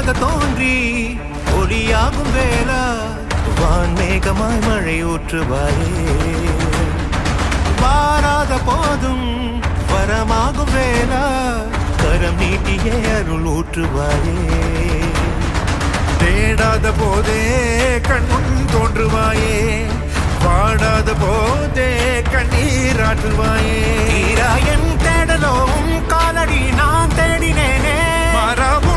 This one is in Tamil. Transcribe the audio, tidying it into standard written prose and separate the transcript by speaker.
Speaker 1: ஒளியாக தோன்றி ஒளியாகும் வேளா வான்மேகமாய் மழை ஊற்றுவாயே வாராத போதும் வரமாகும் வேளா கரம் நீட்டியே அருள் ஊற்றுவாயே
Speaker 2: தேடாத போதே கண்முன் தோன்றுவாயே பாடாத போதே கண்ணீராற்றுவாயே
Speaker 1: என் தேடலும் காலடி நான் தேடினேனே
Speaker 2: மாறாமோ